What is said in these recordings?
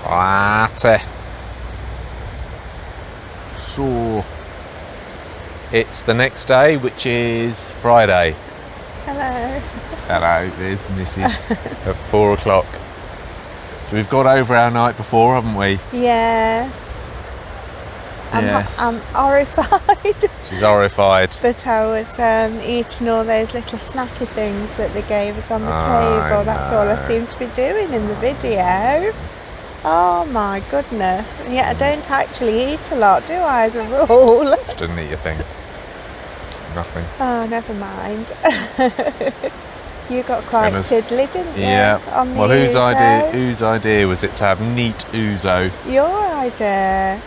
Party. So it's the next day, which is Friday. Hello. Hello, there's the missus at 4 o'clock. So we've got over our night before, haven't we? Yes. Yes. I'm horrified. She's horrified. That I was eating all those little snacky things that they gave us on the table. That's all I seem to be doing in the video. Oh my goodness. And yet I don't actually eat a lot, do I, as a rule? Didn't eat a thing. Nothing. Oh, never mind. You got quite tiddly, didn't you? Yeah. On the well, ouzo? whose idea was it to have neat ouzo? Your idea.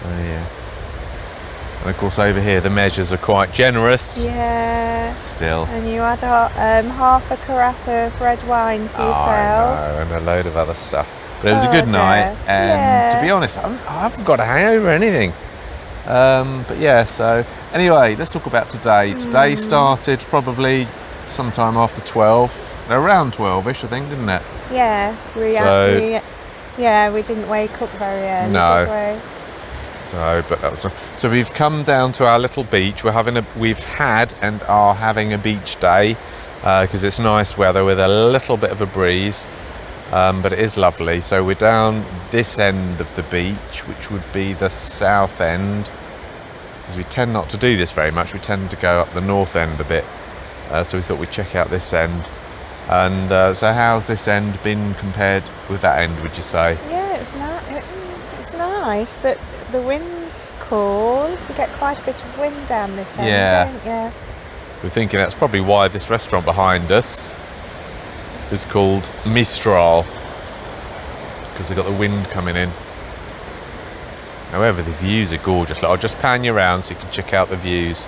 Oh yeah. And of course over here the measures are quite generous. Yeah. Still. And you had half a carafe of red wine to yourself. I know, and a load of other stuff. But it was a good night, and to be honest, I haven't got a hangover or anything. But yeah, so anyway, let's talk about today. Today started probably sometime after 12, around 12ish, I think, didn't it? Yes, we didn't wake up very early, no. did we? But that was so we've come down to our little beach. We've had and are having a beach day because it's nice weather with a little bit of a breeze, but it is lovely. So we're down this end of the beach, which would be the south end, because we tend not to do this very much. We tend to go up the north end a bit, so we thought we'd check out this end. And so how's this end been compared with that end, would you say? Yeah, it's nice, but the wind's cool. You get quite a bit of wind down this end, don't you? We're thinking that's probably why this restaurant behind us is called Mistral, because they've got the wind coming in. However, the views are gorgeous. I'll just pan you around so you can check out the views.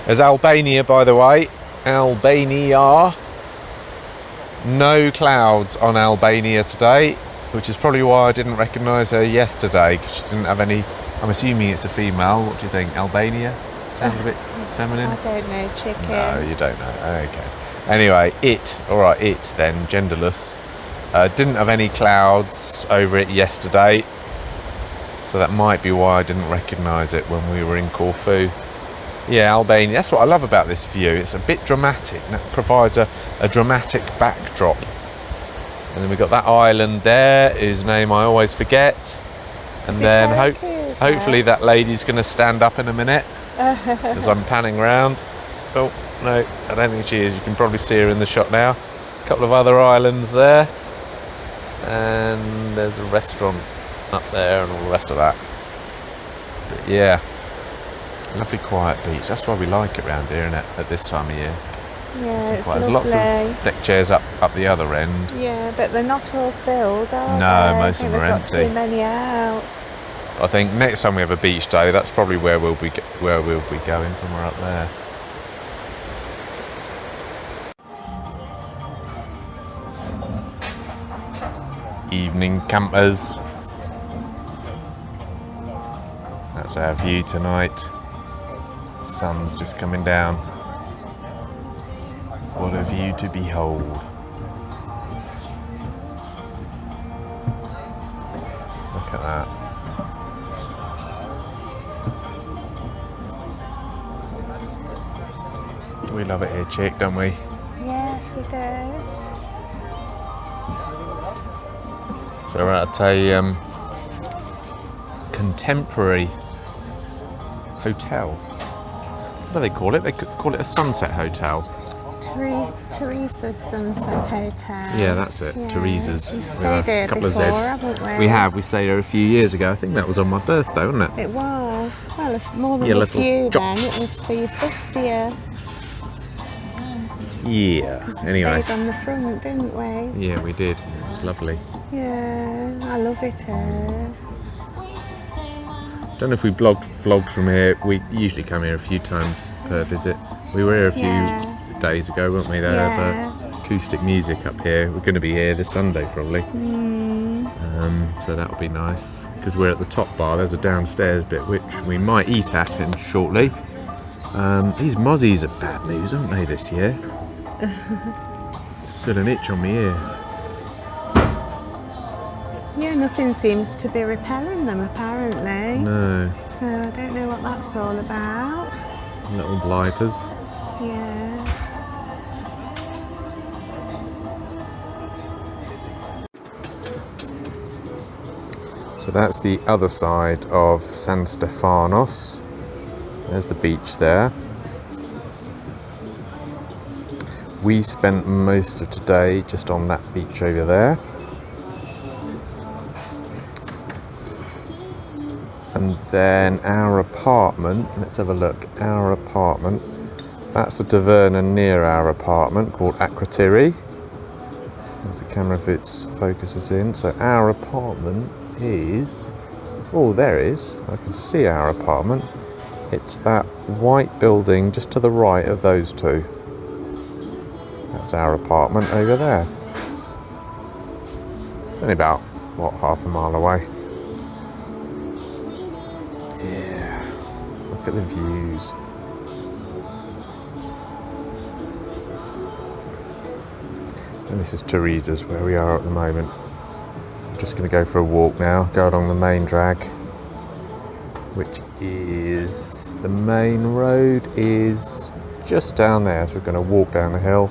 There's Albania, by the way. Albania. No clouds on Albania today, which is probably why I didn't recognise her yesterday, because she didn't have any. I'm assuming it's a female. What do you think? Albania? Sound a bit feminine? I don't know, chicken. No, you don't know. Okay. Anyway, it then, genderless. Didn't have any clouds over it yesterday, so that might be why I didn't recognise it when we were in Corfu. Yeah, Albania. That's what I love about this view. It's a bit dramatic, and it provides a dramatic backdrop. And then we've got that island there, whose name I always forget. And then hopefully that lady's going to stand up in a minute as I'm panning around. Oh, no, I don't think she is. You can probably see her in the shot now. A couple of other islands there. And there's a restaurant up there and all the rest of that. But yeah. Lovely quiet beach. That's why we like it round here, isn't it, at this time of year? Yeah, it's There's lots of deck chairs up the other end. Yeah, but they're not all filled, are they? No, most of them are empty. They've got too many out. I think next time we have a beach day, that's probably where we'll be going, somewhere up there. Evening campers. That's our view tonight. Sun's just coming down. What a view to behold. Look at that. We love it here, chick, don't we? Yes, we do. So we're at a contemporary hotel. What do they call it? They could call it a sunset hotel. Teresa's Sunset Hotel. Yeah, that's it. Yeah. Teresa's. We've stayed here before, haven't we? We have. We stayed here a few years ago. I think that was on my birthday, wasn't it? It was. Well, more than a few then. It was for your 50th. Yeah. We anyway. stayed on the front, didn't we? Yeah, we did. It was lovely. Yeah, I love it here. Don't know if we vlogged from here. We usually come here a few times per visit. We were here a few days ago, weren't we? They have acoustic music up here. We're going to be here this Sunday probably. So that'll be nice because we're at the top bar. There's a downstairs bit which we might eat at in shortly. These mozzies are bad news, aren't they, this year? Just got an itch on my ear. Yeah, nothing seems to be repelling them apparently. No. So I don't know what that's all about. Little blighters. Yeah. So that's the other side of San Stefanos. There's the beach there. We spent most of today just on that beach over there. And then our apartment, let's have a look, our apartment, that's the taverna near our apartment called Aquatiri. There's the camera if it focuses in. So our apartment is, oh there it is, I can see our apartment. It's that white building just to the right of those two. That's our apartment over there. It's only about, what, half a mile away. Yeah, look at the views. And this is Teresa's, where we are at the moment. I'm just going to go for a walk now, go along the main drag, which is, the main road is just down there. So we're going to walk down the hill,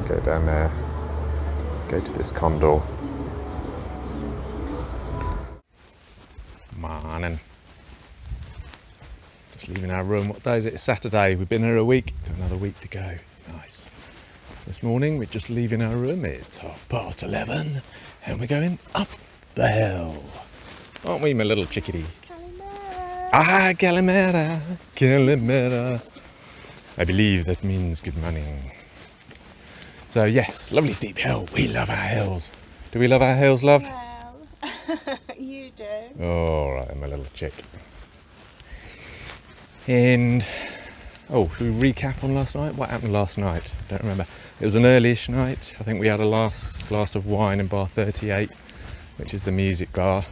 go down there, go to this condor. Morning. Just leaving our room. What day is it? It's Saturday. We've been here a week. Got another week to go. Nice. This morning we're just leaving our room. It's 11:30 and we're going up the hill. Aren't we, my little chickadee? Calimera. Ah, Calimera, Calimera. I believe that means good morning. So yes, lovely steep hill. We love our hills. Do we love our hills, love? Well, you do. All right, my little chick. And oh, should we recap on last night? What happened last night? Don't remember. It was an early-ish night. I think we had a last glass of wine in bar 38, which is the music bar.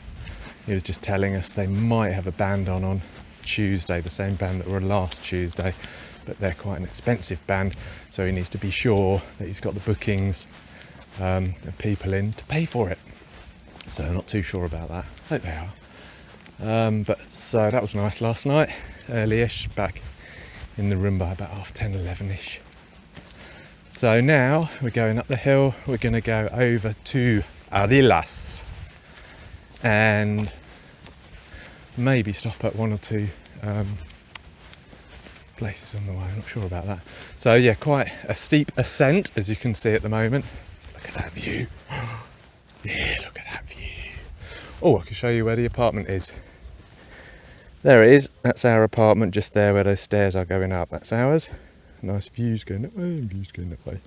He was just telling us they might have a band on Tuesday, the same band that were last Tuesday, but they're quite an expensive band, so he needs to be sure that he's got the bookings and people in to pay for it. So I'm not too sure about that. I hope they are. But so that was nice last night, early-ish, back in the room by about 10:30, 11-ish. So now we're going up the hill. We're going to go over to Arilas and maybe stop at one or two places on the way. I'm not sure about that. So yeah, quite a steep ascent, as you can see at the moment. Look at that view. Yeah, look at that view. Oh, I can show you where the apartment is. There it is. That's our apartment, just there where those stairs are going up. That's ours. Nice views going that way and views going that way.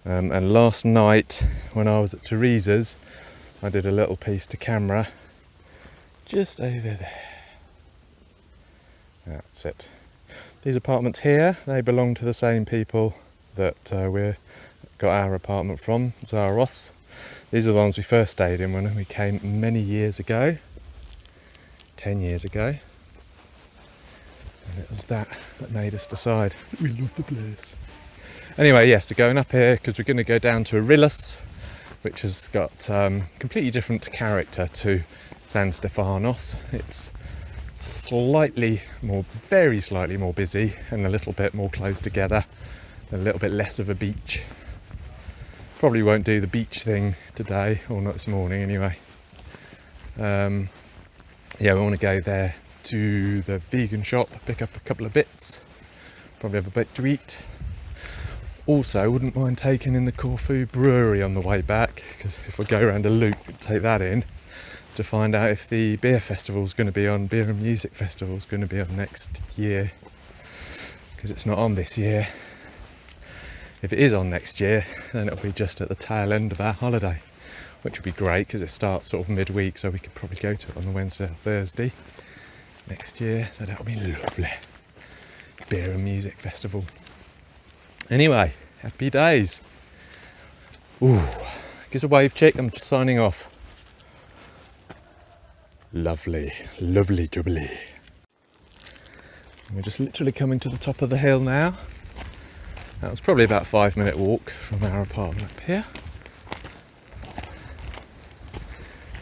And last night, when I was at Teresa's, I did a little piece to camera just over there. That's it. These apartments here, they belong to the same people that we got our apartment from, Zaros. These are the ones we first stayed in when we came many years ago. 10 years ago, and it was that made us decide we love the place. Anyway, yes, so going up here because we're going to go down to Arilas, which has got completely different character to San Stefanos. It's slightly more, very slightly more busy and a little bit more close together, a little bit less of a beach. Probably won't do the beach thing today, or not this morning anyway. Yeah, we want to go there to the vegan shop, pick up a couple of bits, probably have a bit to eat. Also, wouldn't mind taking in the Corfu brewery on the way back, because if we go around a loop, take that in to find out if the beer festival's going to be on, beer and music festival's going to be on next year, because it's not on this year. If it is on next year, then it'll be just at the tail end of our holiday, which would be great because it starts sort of midweek, so we could probably go to it on the Wednesday or Thursday next year, so that'll be lovely. Beer and music festival. Anyway, happy days. Ooh, give us a wave, chick. I'm just signing off. Lovely, lovely jubilee. We're just literally coming to the top of the hill now. That was probably about a 5-minute walk from our apartment up here.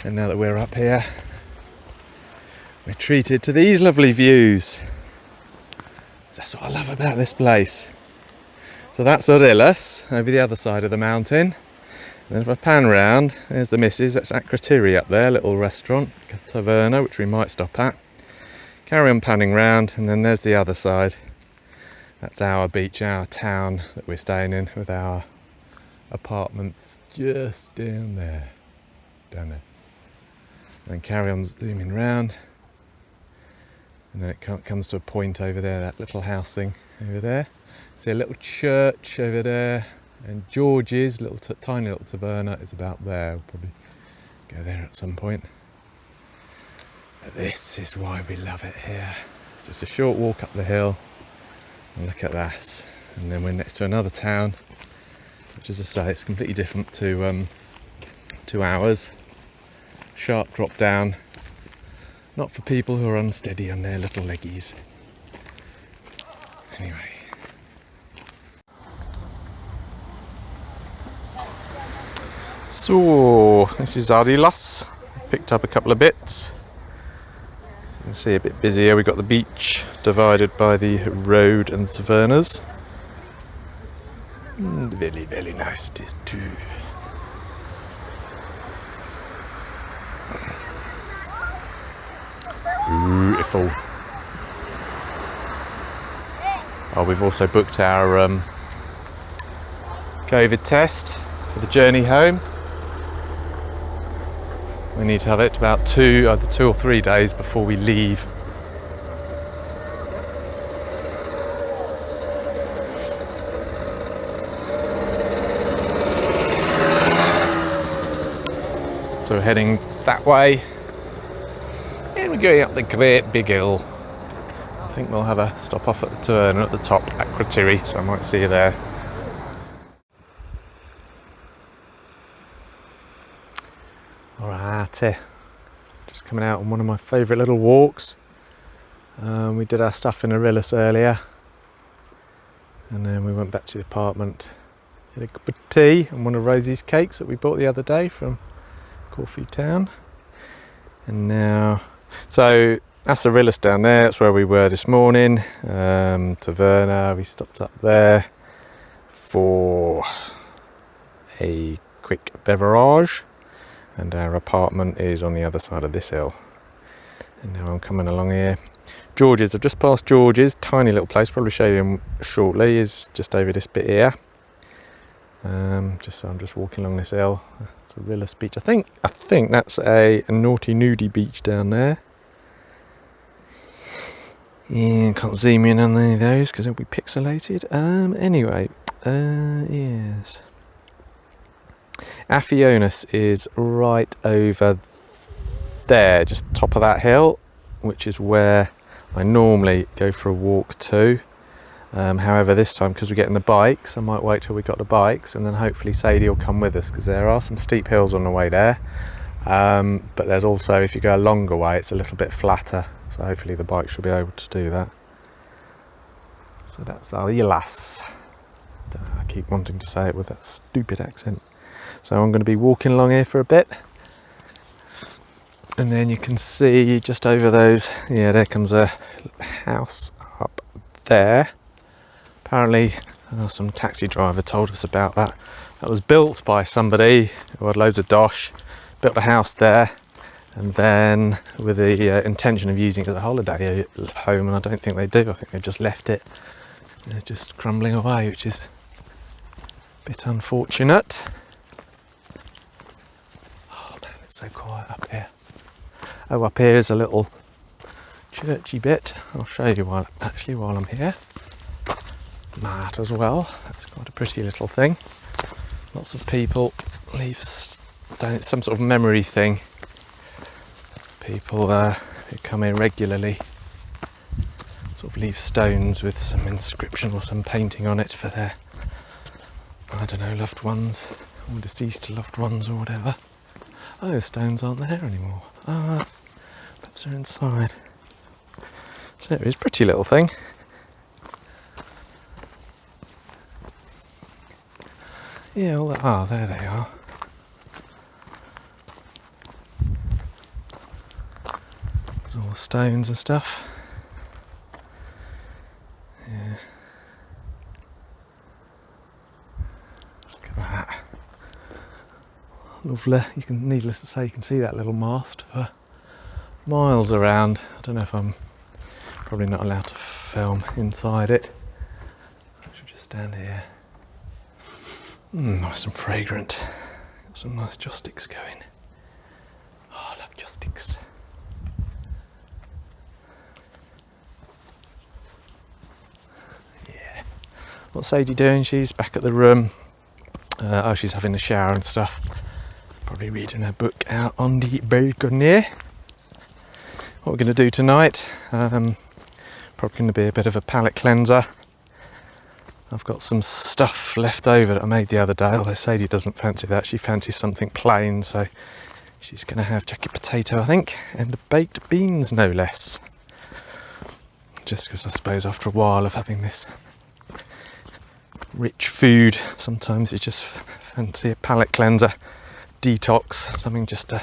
And now that we're up here, we're treated to these lovely views. That's what I love about this place. So that's Arillas, over the other side of the mountain. And then if I pan round, there's the missus, that's Akratiri up there, little restaurant, taverna, which we might stop at. Carry on panning round, and then there's the other side. That's our beach, our town that we're staying in, with our apartments just down there. And carry on zooming round. And then it comes to a point over there, that little house thing over there. See a little church over there. And George's tiny little taverna is about there. We'll probably go there at some point. But this is why we love it here. It's just a short walk up the hill. And look at that. And then we're next to another town, which, as I say, it's completely different to ours. Sharp drop down. Not for people who are unsteady on their little leggies. Anyway. So, this is Arillas. Picked up a couple of bits. You can see a bit busier. We've got the beach divided by the road and the tavernas. And very, very nice it is too. Beautiful. Oh, we've also booked our COVID test for the journey home. We need to have it about either 2 or 3 days before we leave. So we're heading that way. And we're going up the great big hill. I think we'll have a stop off at the turn at the top at Akratiri, so I might see you there. Alright, just coming out on one of my favourite little walks. We did our stuff in Arillas earlier, and then we went back to the apartment, had a cup of tea and one of Rosie's cakes that we bought the other day from Corfu town. And now, so that's Arillas down there, that's where we were this morning. Taverna, we stopped up there for a quick beverage. And our apartment is on the other side of this hill. And now I'm coming along here. George's, I've just passed George's, tiny little place, probably show you him shortly, is just over this bit here. I'm just walking along this hill. It's Arillas Beach. I think that's a naughty nudie beach down there. Yeah, can't zoom in on any of those because it'll be pixelated. Anyway, yes. Stefanos is right over there, just top of that hill, which is where I normally go for a walk to. However, this time, because we're getting the bikes, I might wait till we got the bikes, and then hopefully Sadie will come with us, because there are some steep hills on the way there. But there's also, if you go a longer way, it's a little bit flatter, so hopefully the bike should be able to do that. So that's Arillas. I keep wanting to say it with that stupid accent. So I'm going to be walking along here for a bit, and then you can see just over those, yeah, there comes a house up there. Apparently some taxi driver told us about that. That was built by somebody who had loads of dosh, built a house there, and then with the intention of using it as a holiday home, and I don't think they do. I think they've just left it. They're just crumbling away, which is a bit unfortunate. So quiet up here. Oh, up here is a little churchy bit. I'll show you while I'm here. Mat as well. That's quite a pretty little thing. Lots of people leave stone. It's some sort of memory thing. People who come here regularly sort of leave stones with some inscription or some painting on it for their, I don't know, loved ones or deceased loved ones or whatever. Oh, the stones aren't there anymore. Perhaps they're inside. So it is a pretty little thing. Yeah, all that, oh, there they are. There's all the stones and stuff. Yeah. Look at that. Lovely. You can, needless to say, you can see that little mast for miles around. I don't know if I'm probably not allowed to film inside it. I should just stand here. Nice and fragrant. Got some nice joss sticks going. Oh, I love joss sticks. Yeah. What's Sadie doing? She's back at the room. Oh, she's having a shower and stuff. Probably reading her book out on the balcony. What we're going to do tonight, probably going to be a bit of a palate cleanser. I've got some stuff left over that I made the other day, although Sadie doesn't fancy that. She fancies something plain, so she's going to have jacket potato, I think, and baked beans, no less. Just because I suppose after a while of having this rich food, sometimes you just fancy a palate cleanser, detox, something just to,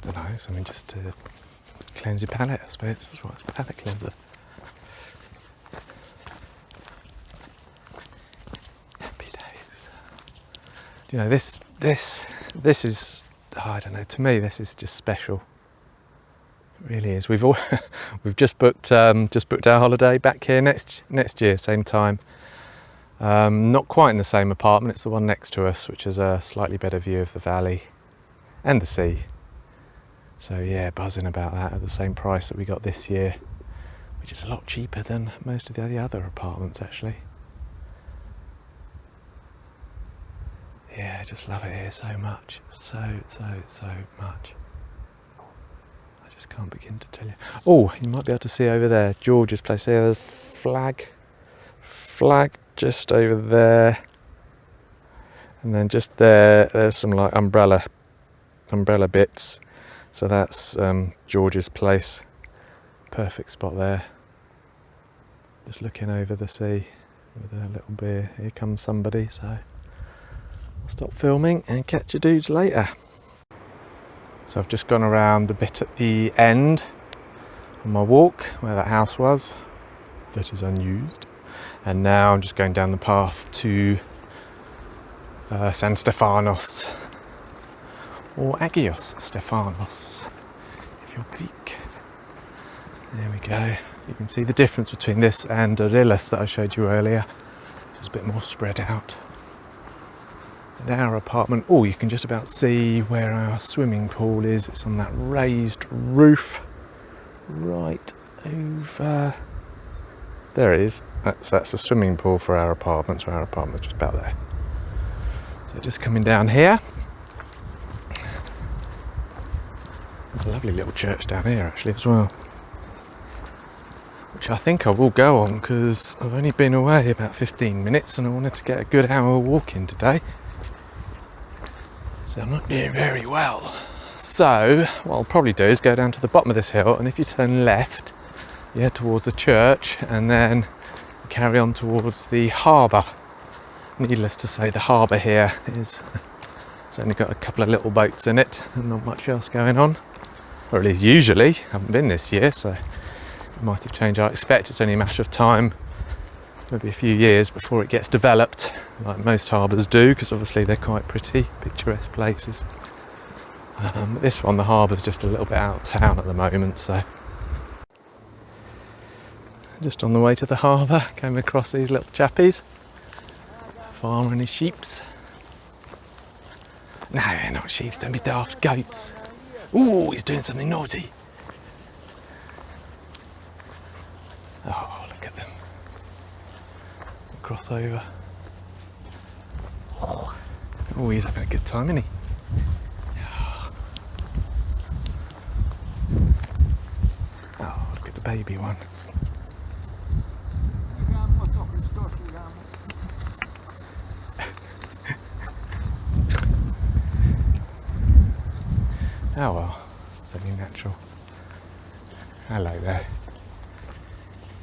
don't know, something just to cleanse your palate, I suppose. That's what it's a palate cleanser. Happy days. Do you know, this is, oh, I don't know, to me this is just special. It really is. We've just booked our holiday back here next year, same time. Not quite in the same apartment, it's the one next to us, which has a slightly better view of the valley and the sea. So yeah, buzzing about that, at the same price that we got this year, which is a lot cheaper than most of the other apartments actually. Yeah, I just love it here so much, so much. I just can't begin to tell you. Oh, you might be able to see over there, George's place there, the flag just over there, and then just there's some like umbrella bits. So that's George's place. Perfect spot there. Just looking over the sea with a little beer. Here comes somebody, so I'll stop filming and catch you dudes later. So I've just gone around the bit at the end on my walk where that house was, that is unused. And now I'm just going down the path to San Stefanos, or Agios Stefanos, if you're Greek. There we go. You can see the difference between this and Arillas that I showed you earlier. This is a bit more spread out. And our apartment, oh, you can just about see where our swimming pool is. It's on that raised roof right over there. It is. That's the swimming pool for our apartment. So our apartment's just about there. So just coming down here. There's a lovely little church down here actually as well, which I think I will go on because I've only been away about 15 minutes and I wanted to get a good hour walk in today. So I'm not doing very well. So what I'll probably do is go down to the bottom of this hill, and if you turn left, you head towards the church and then carry on towards the harbour. Needless to say, the harbour here it's only got a couple of little boats in it and not much else going on. Or at least usually, haven't been this year, so it might have changed. I expect it's only a matter of time, maybe a few years before it gets developed, like most harbours do, because obviously they're quite pretty, picturesque places. This one, the harbour's just a little bit out of town at the moment, so. Just on the way to the harbour, came across these little chappies. Farmer and his sheeps. No, they're not sheep, don't be daft, goats. Ooh, he's doing something naughty. Oh, look at them. Crossover. Oh, he's having a good time, isn't he? Oh, look at the baby one. Oh well, something natural. Hello there.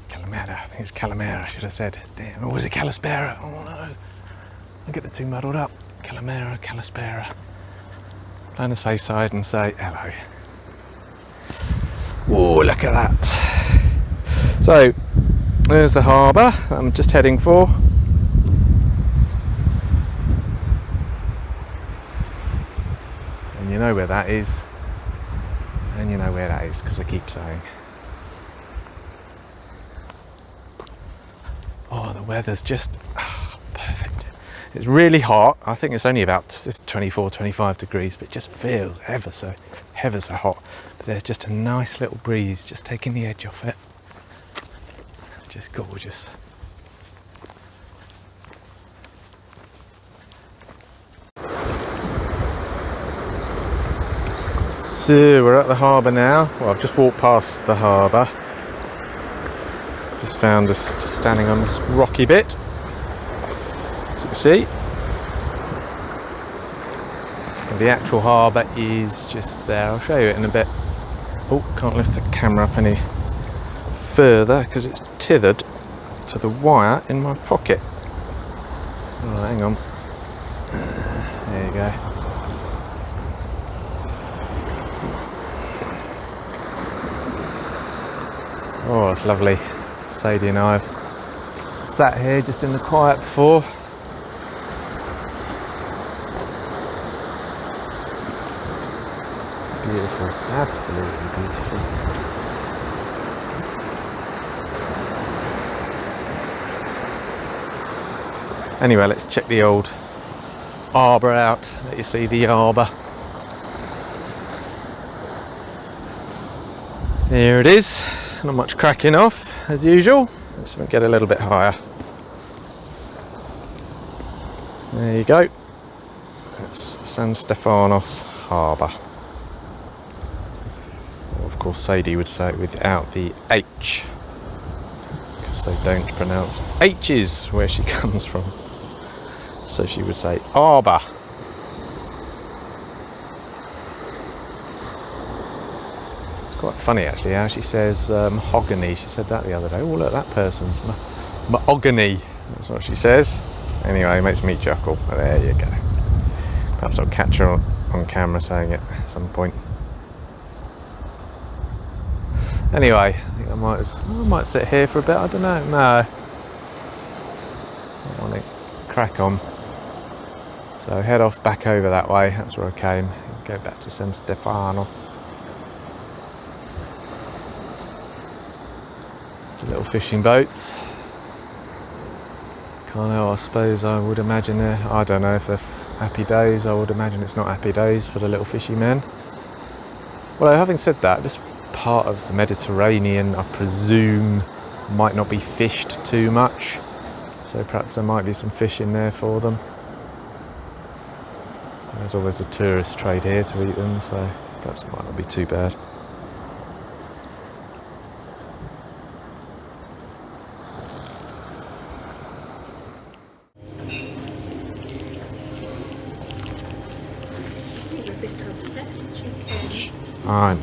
Calamera, I think it's Calamera, I should have said. Damn, or was it Calispera? Oh no. I get the two muddled up. Calamera, Calispera. Play on the safe side and say hello. Oh, look at that. So, there's the harbour I'm just heading for. And you know where that is. And you know where that is, because I keep saying. Oh, the weather's just perfect. It's really hot. I think it's only about 24, 25 degrees, but it just feels ever so hot. But there's just a nice little breeze just taking the edge off it. Just gorgeous. So we're at the harbour now. Well, I've just walked past the harbour. Just found us just standing on this rocky bit, as you can see. And the actual harbour is just there. I'll show you it in a bit. Oh, can't lift the camera up any further because it's tethered to the wire in my pocket. Oh, hang on. There you go. Oh, it's lovely. Sadie and I have sat here just in the quiet before. Beautiful, absolutely beautiful. Anyway, let's check the old arbour out. Let you see the arbour. There it is. Not much cracking off as usual. Let's get a little bit higher. There you go. That's San Stefanos Harbour. Or of course Sadie would say it without the H, because they don't pronounce H's where she comes from. So she would say Arbour. Quite funny actually how she says mahogany. She said that the other day. Oh look, that person's mahogany. That's what she says. Anyway, it makes me chuckle. But there you go. Perhaps I'll catch her on camera saying it at some point. Anyway, I think I might sit here for a bit. I don't know. No, I want to crack on. So head off back over that way. That's where I came. Go back to San Stefanos. Little fishing boats. Can't help, I suppose I would imagine I don't know if they're happy days. I would imagine it's not happy days for the little fishy men. Well, having said that, this part of the Mediterranean, I presume, might not be fished too much. So perhaps there might be some fish in there for them. There's always a tourist trade here to eat them, so perhaps it might not be too bad. I know.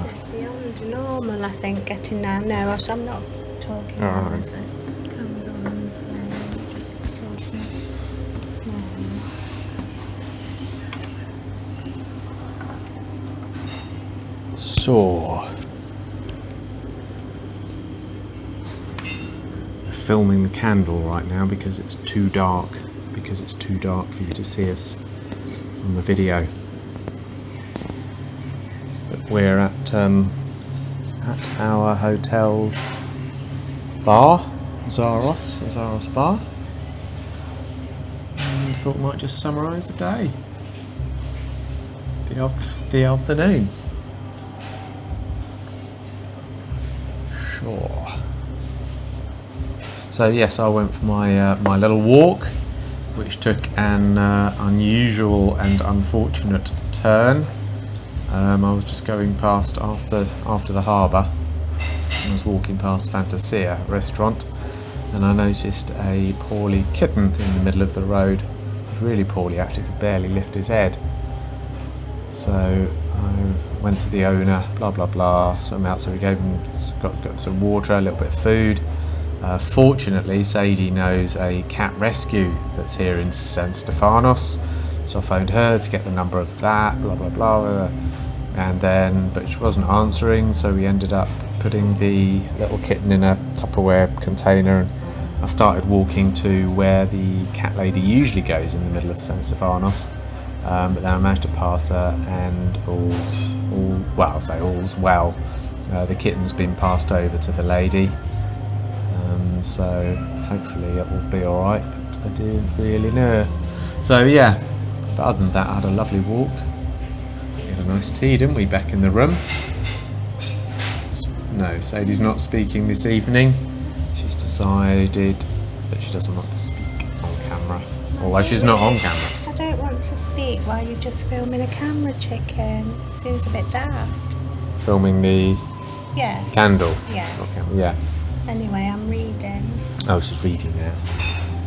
It's beyond normal, I think, getting down there, or I'm not talking now, is it? Comes on and just talking. So, we're filming the candle right now because it's too dark. Because it's too dark for you to see us on the video. We're at our hotel's bar, Zaros bar. And we thought we might just summarise the day, the afternoon. Sure. So yes, I went for my little walk, which took an unusual and unfortunate turn. I was just going past after the harbour. I was walking past Fantasia restaurant, and I noticed a poorly kitten in the middle of the road. It was really poorly, actually, could barely lift his head. So I went to the owner, blah blah blah, sort him out. So we gave him got some water, a little bit of food. Fortunately, Sadie knows a cat rescue that's here in San Stefanos, so I phoned her to get the number of that, blah blah blah, and then but she wasn't answering, so we ended up putting the little kitten in a Tupperware container, and I started walking to where the cat lady usually goes in the middle of San Stefanos, but then I managed to pass her, and all's well. The kitten's been passed over to the lady, so hopefully it will be alright, but I didn't really know. So yeah, but other than that, I had a lovely walk. We had a nice tea, didn't we, back in the room? No, Sadie's not speaking this evening. She's decided that she doesn't want to speak on camera. Although she's not on camera. I don't want to speak while you're just filming a camera, chicken. Seems a bit daft. Filming the Yes. candle? Yes. Okay, yeah. Anyway, I'm reading. Oh, she's reading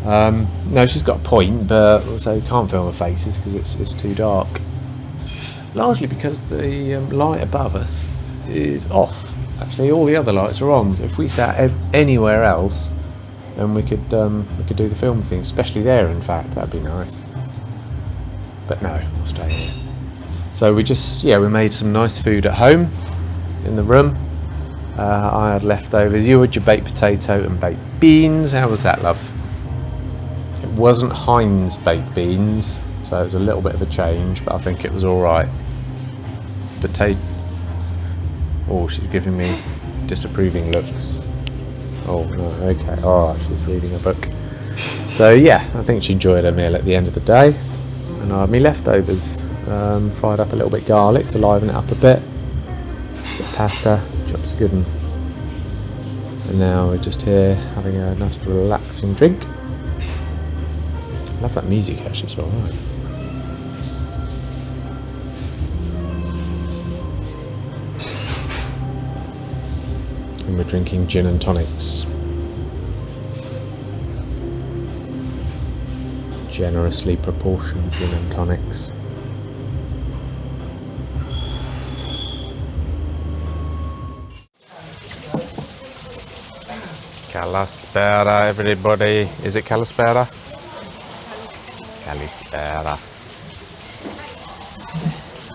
now. No, she's got a point, but so you can't film her faces because it's too dark. Largely because the light above us is off. Actually, all the other lights are on. So if we sat anywhere else, then we could do the film thing, especially there. In fact, that'd be nice. But no, we'll stay here. So we made some nice food at home in the room. I had leftovers. You had your baked potato and baked beans. How was that, love? It wasn't Heinz baked beans, so it was a little bit of a change, but I think it was all right. Potato. Oh, she's giving me disapproving looks. Oh no, okay, alright, she's reading a book. So yeah, I think she enjoyed her meal at the end of the day. And I had me leftovers, fried up a little bit garlic to liven it up a bit pasta, chops are good, and now we're just here having a nice relaxing drink. Love that music actually, it's alright. And we're drinking gin and tonics. Generously proportioned gin and tonics. Kalispera, everybody. Is it Kalispera? Kalispera.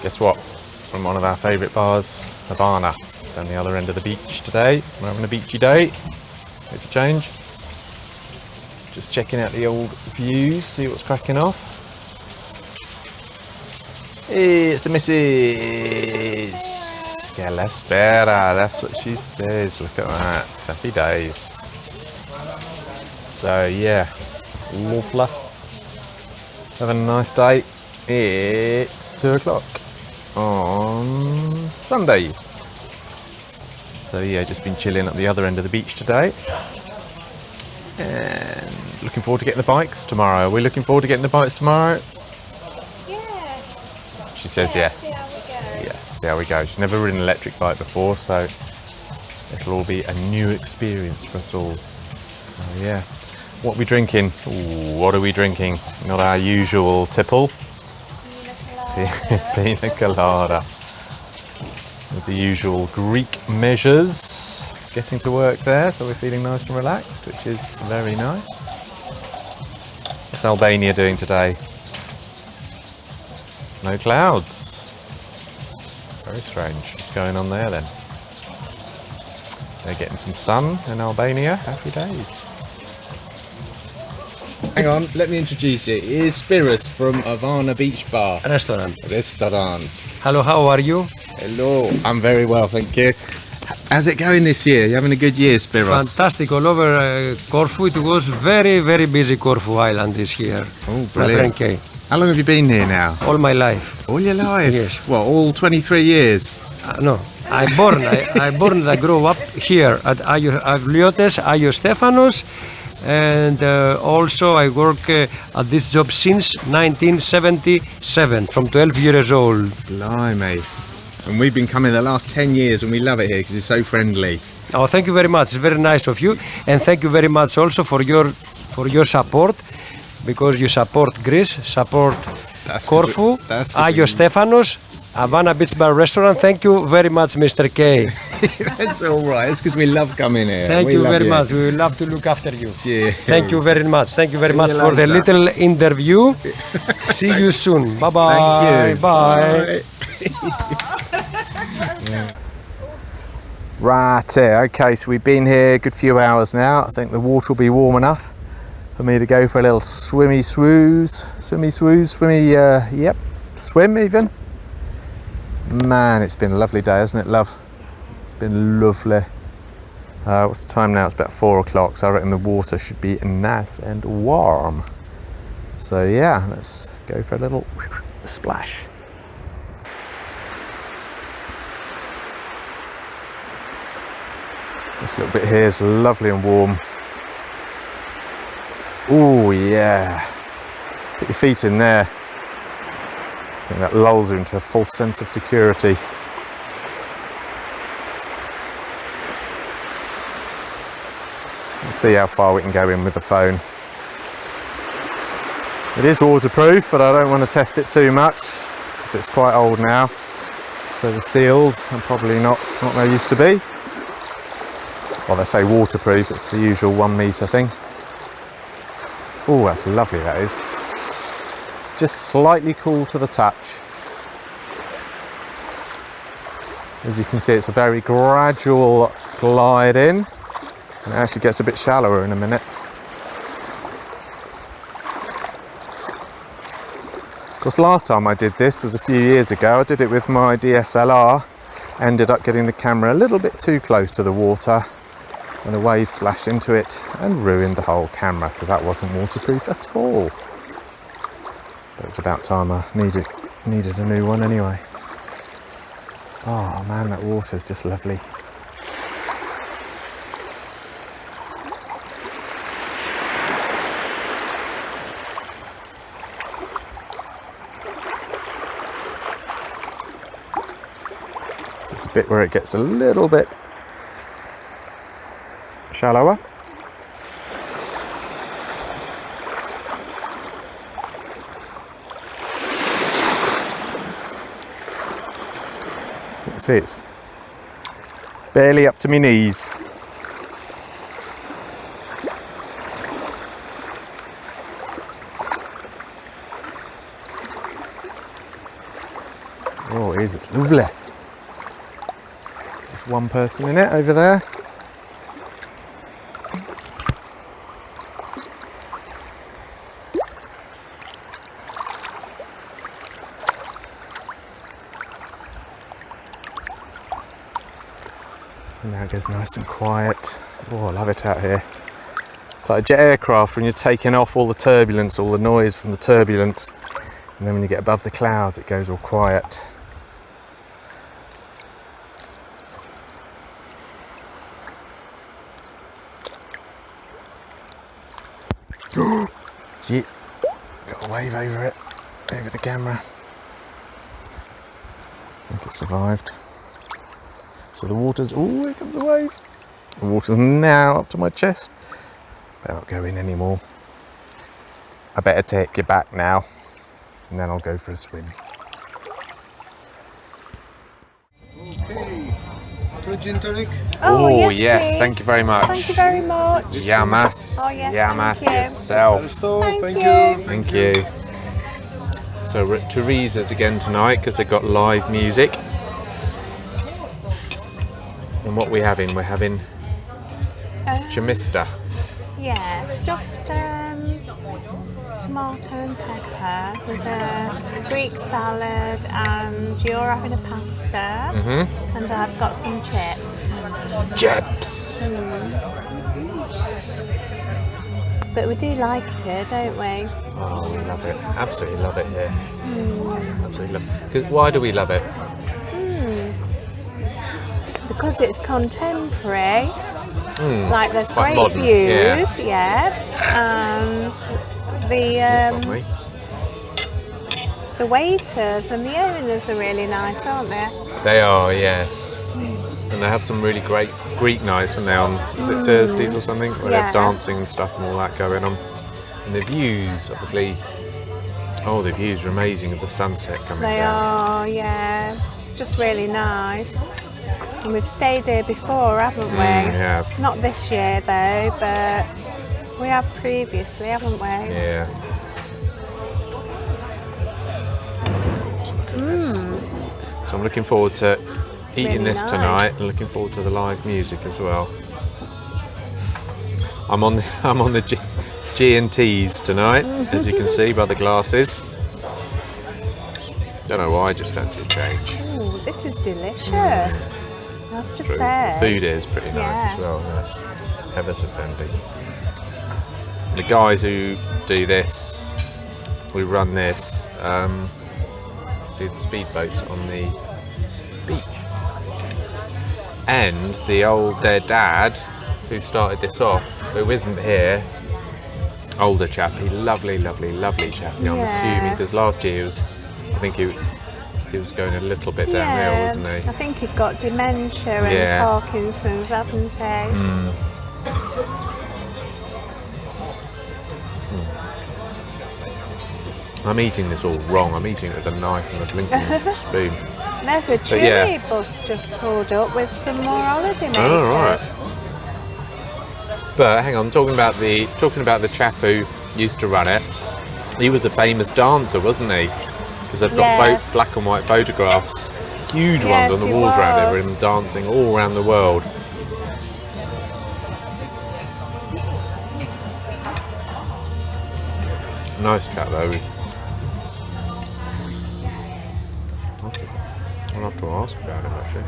Guess what? From one of our favourite bars, HAVANA, down the other end of the beach today. We're having a beachy day. It's a change. Just checking out the old views, see what's cracking off. Hey, it's the missus. Kalispera, that's what she says. Look at that. Happy days. So yeah, lovely. Having a nice day. It's 2 o'clock on Sunday. So yeah, just been chilling at the other end of the beach today. And looking forward to getting the bikes tomorrow. Are we looking forward to getting the bikes tomorrow? Yes. She says yes. See how we go. She's never ridden an electric bike before, so it'll all be a new experience for us all. So yeah. What are we drinking? Ooh, what are we drinking? Not our usual tipple. Pina colada. With the usual Greek measures. Getting to work there, so we're feeling nice and relaxed, which is very nice. What's Albania doing today? No clouds. Very strange. What's going on there then? They're getting some sun in Albania. Happy days. Hang on, let me introduce you. Here's Spiros from HAVANA Beach Bar. Restaurant. Hello, how are you? Hello, I'm very well, thank you. How's it going this year? You having a good year, Spiros? Fantastic. All over Corfu. It was very, very busy Corfu Island this year. Oh, brilliant. How long have you been here now? All my life. All your life? Yes. What, all 23 years? No. I grew up here at Agliotes, Stefanos, and also I work at this job since 1977, from 12 years old. Blimey. And we've been coming the last 10 years and we love it here because it's so friendly. Oh, thank you very much. It's very nice of you. And thank you very much also for your support, because you support Greece, support Corfu, Stefanos, Havana Beach Bar Restaurant. Thank you very much, Mr. K. That's all right. It's because we love coming here. Thank We you love very much. We will love to look after you. Cheers. Thank you very much. Thank you very See much you for the later. little interview. See you soon. Bye bye. Thank you. Bye. Right, okay, so we've been here a good few hours now. I think the water will be warm enough for me to go for a little swim even. Man, it's been a lovely day, hasn't it, love? It's been lovely. What's the time now? It's about 4 o'clock, so I reckon the water should be nice and warm. So yeah, let's go for a little splash. This little bit here is lovely and warm. Oh yeah. Put your feet in there. I think that lulls you into a false sense of security. Let's see how far we can go in with the phone. It is waterproof, but I don't want to test it too much because it's quite old now. So the seals are probably not what they used to be. Well, they say waterproof, it's the usual 1 metre thing. Oh, that's lovely, that is. It's just slightly cool to the touch. As you can see, it's a very gradual glide in, and it actually gets a bit shallower in a minute. Of course, last time I did this was a few years ago. I did it with my DSLR, ended up getting the camera a little bit too close to the water, and a wave splashed into it and ruined the whole camera because that wasn't waterproof at all. But it's about time I needed a new one anyway. Oh man, that water's just lovely. So it's a bit where it gets a little bit shallower. So you can see it's barely up to my knees. Oh, it is, it's lovely. There's one person in it over there. And now it goes nice and quiet. Oh, I love it out here. It's like a jet aircraft when you're taking off all the turbulence, all the noise from the turbulence. And then when you get above the clouds, it goes all quiet. Gee, got a wave over it, over the camera. I think it survived. So the water's, oh, here comes a wave. The water's now up to my chest. Better not go in anymore. I better take you back now, and then I'll go for a swim. Okay, 2 gin tonic. Oh, yes, please. thank you very much. Thank you very much. Yamas. Oh, yes, Yamas thank you. yourself. Thank you. Thank you. So we're at Teresa's again tonight because they've got live music. And what we're having chimista. Yeah, stuffed tomato and pepper with a Greek salad, and you're having a pasta, and I've got some chips. Jebs. But we do like it here, don't we? Oh, we love it. Absolutely love it here. Absolutely love it. 'Cause why do we love it? Because it's contemporary. Like there's Quite great modern, views, yeah. And the waiters and the owners are really nice, aren't they? They are, yes. And they have some really great Greek nights, and they're on, is it Thursdays or something? Where they have Yeah. dancing and stuff and all that going on. And the views, obviously, Oh, the views are amazing of the sunset coming They down. are, yeah. It's just really nice. And we've stayed here before, haven't we? We have. Not this year though, but we have previously, haven't we? Yeah. So I'm looking forward to eating Really this nice. tonight and looking forward to the live music as well. I'm on the G&Ts tonight, as you can see by the glasses. Don't know why, I just fancy a change. Ooh, this is delicious. I have to True. say. The food is pretty nice Yeah. as well. Ever so friendly. The guys who do this, who run this, do the speedboats on the beach. And their dad, who started this off, who isn't here, older chappy, lovely chappy, I'm assuming, because last year I think he was going a little bit downhill, wasn't he? I think he'd got dementia and Yeah. Parkinson's, hadn't he? I'm eating this all wrong. I'm eating it with a knife and a blinking spoon. There's a chili yeah. bus just pulled up with some more holiday makers. Oh, right. But hang on, talking about the chap who used to run it. He was a famous dancer, wasn't he? Because they've got Yes. black and white photographs, huge Yes, ones on the he walls around here, was. of him dancing all around the world. Nice cat though. I'll have to ask about him actually.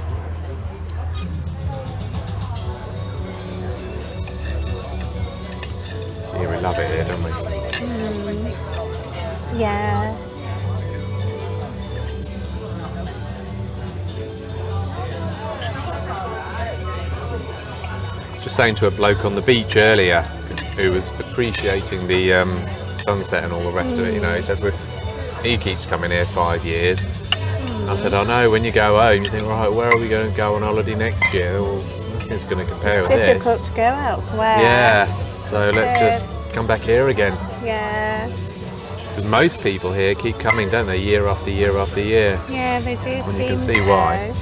See, we love it here, don't we? Yeah. Just saying to a bloke on the beach earlier who was appreciating the sunset and all the rest of it, you know, he said, he keeps coming here 5 years. I said, I know, when you go home, you think, right, where are we going to go on holiday next year? Well, nothing's going to compare It's with difficult this. to go elsewhere. Yeah, so let's just come back here again. Yeah. Because most people here keep coming, don't they, year after year after year. Yeah, they do And seem you can see to. why.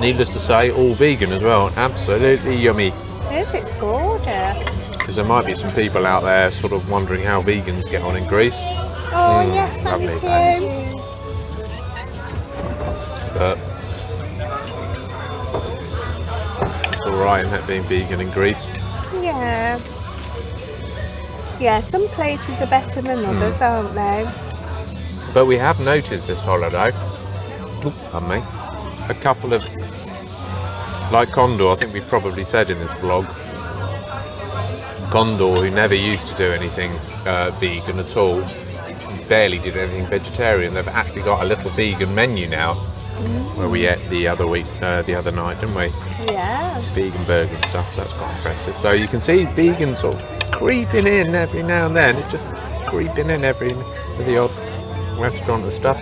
Needless to say, all vegan as well. Absolutely yummy. It's gorgeous. Because there might be some people out there sort of wondering how vegans get on in Greece. Oh, yes, thank lovely, you. But it's alright, isn't it, being vegan in Greece? Yeah. Yeah, some places are better than others, aren't they? But we have noticed this holiday, pardon me, a couple of, like Condor, I think we've probably said in this vlog, Condor, who never used to do anything vegan at all, barely did anything vegetarian. They've actually got a little vegan menu now, where we ate the other night, didn't we? Yeah. Vegan burger and stuff, so that's quite impressive. So you can see vegans sort of creeping in every now and then. It's just creeping in with the odd restaurant and stuff.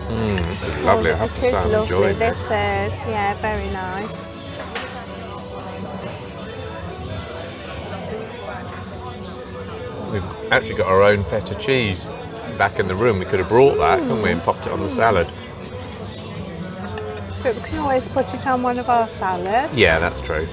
This is lovely, I have to say, It is I'm lovely. enjoying This this. is, yeah, very nice. We've actually got our own feta cheese back in the room. We could have brought that, couldn't we, and popped it on the salad. But we can always put it on one of our salads. Yeah, that's true.